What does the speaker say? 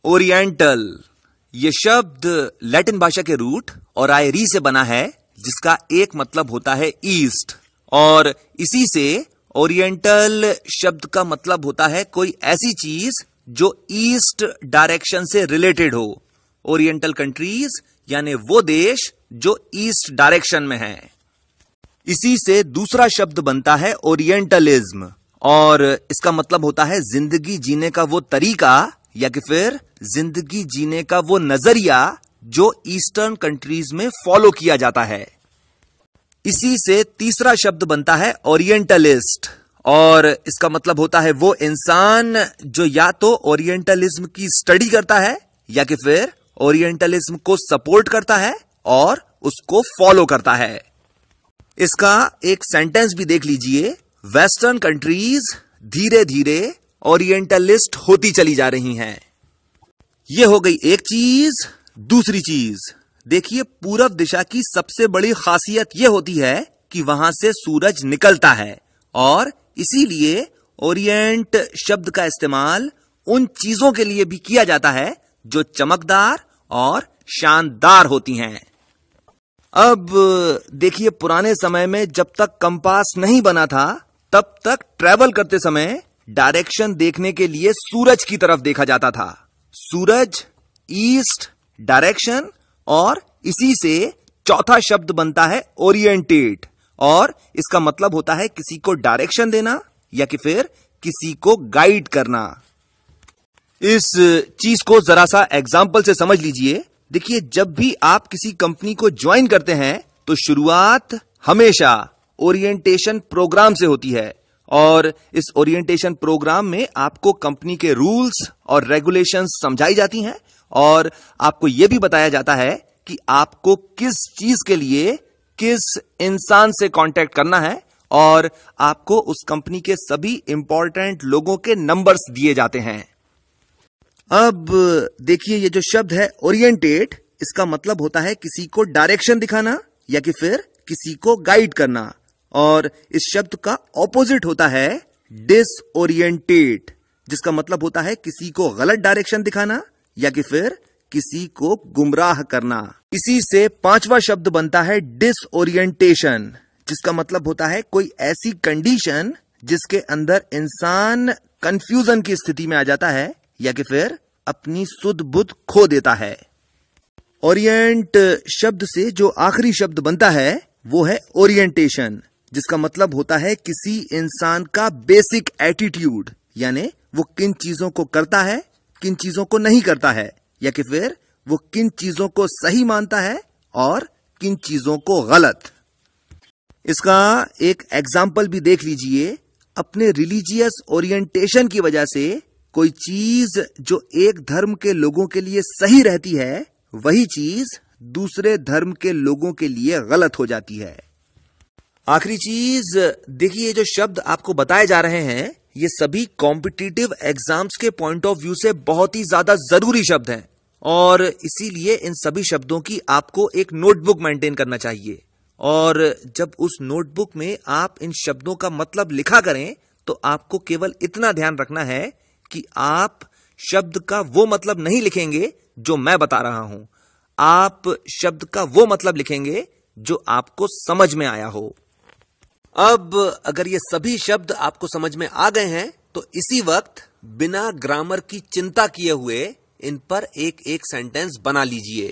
Oriental ये शब्द Latin भाषा के रूट और आयरी से बना है, जिसका एक मतलब होता है ईस्ट, और इसी से ओरिएंटल शब्द का मतलब होता है कोई ऐसी चीज जो ईस्ट डायरेक्शन से रिलेटेड हो। ओरिएंटल कंट्रीज यानी वो देश जो ईस्ट डायरेक्शन में है। इसी से दूसरा शब्द बनता है ओरिएंटलिज्म, और इसका मतलब होता है जिंदगी जीने का वो तरीका या कि फिर जिंदगी जीने का वो नजरिया जो ईस्टर्न कंट्रीज में फॉलो किया जाता है। इसी से तीसरा शब्द बनता है ओरिएंटलिस्ट, और इसका मतलब होता है वो इंसान जो या तो ओरिएंटलिज्म की स्टडी करता है या कि फिर ओरिएंटलिज्म को सपोर्ट करता है और उसको फॉलो करता है। इसका एक सेंटेंस भी देख लीजिए, वेस्टर्न कंट्रीज धीरे धीरे ओरिएंटलिस्ट होती चली जा रही हैं। यह हो गई एक चीज। दूसरी चीज देखिए, पूरब दिशा की सबसे बड़ी खासियत यह होती है कि वहां से सूरज निकलता है, और इसीलिए ओरिएंट शब्द का इस्तेमाल उन चीजों के लिए भी किया जाता है जो चमकदार और शानदार होती हैं। अब देखिए, पुराने समय में जब तक कंपास नहीं बना था, तब तक ट्रैवल करते समय डायरेक्शन देखने के लिए सूरज की तरफ देखा जाता था। सूरज, ईस्ट डायरेक्शन, और इसी से चौथा शब्द बनता है ओरिएंटेट, और इसका मतलब होता है किसी को डायरेक्शन देना या कि फिर किसी को गाइड करना। इस चीज को जरा सा एग्जाम्पल से समझ लीजिए। देखिए, जब भी आप किसी कंपनी को ज्वाइन करते हैं तो शुरुआत हमेशा ओरिएंटेशन प्रोग्राम से होती है, और इस ओरिएंटेशन प्रोग्राम में आपको कंपनी के रूल्स और रेगुलेशंस समझाई जाती हैं, और आपको यह भी बताया जाता है कि आपको किस चीज के लिए किस इंसान से कांटेक्ट करना है, और आपको उस कंपनी के सभी इंपॉर्टेंट लोगों के नंबर्स दिए जाते हैं। अब देखिए, ये जो शब्द है ओरिएंटेट, इसका मतलब होता है किसी को डायरेक्शन दिखाना या कि फिर किसी को गाइड करना, और इस शब्द का ऑपोजिट होता है डिसओरिएंटेट, जिसका मतलब होता है किसी को गलत डायरेक्शन दिखाना या कि फिर किसी को गुमराह करना। इसी से पांचवा शब्द बनता है डिसओरिएंटेशन, जिसका मतलब होता है कोई ऐसी कंडीशन जिसके अंदर इंसान कंफ्यूजन की स्थिति में आ जाता है या कि फिर अपनी सुध बुध खो देता है। ओरिएंट शब्द से जो आखिरी शब्द बनता है वो है ओरिएंटेशन, जिसका मतलब होता है किसी इंसान का बेसिक एटीट्यूड, यानी वो किन चीजों को करता है, किन चीजों को नहीं करता है, या कि फिर वो किन चीजों को सही मानता है और किन चीजों को गलत। इसका एक एग्जाम्पल भी देख लीजिए। अपने रिलीजियस ओरिएंटेशन की वजह से कोई चीज जो एक धर्म के लोगों के लिए सही रहती है, वही चीज दूसरे धर्म के लोगों के लिए गलत हो जाती है। आखिरी चीज देखिए, जो शब्द आपको बताए जा रहे हैं ये सभी कॉम्पिटिटिव एग्जाम्स के पॉइंट ऑफ व्यू से बहुत ही ज्यादा जरूरी शब्द हैं, और इसीलिए इन सभी शब्दों की आपको एक नोटबुक मेंटेन करना चाहिए, और जब उस नोटबुक में आप इन शब्दों का मतलब लिखा करें तो आपको केवल इतना ध्यान रखना है कि आप शब्द का वो मतलब नहीं लिखेंगे जो मैं बता रहा हूं, आप शब्द का वो मतलब लिखेंगे जो आपको समझ में आया हो। अब अगर ये सभी शब्द आपको समझ में आ गए हैं तो इसी वक्त बिना ग्रामर की चिंता किए हुए इन पर एक एक सेंटेंस बना लीजिए।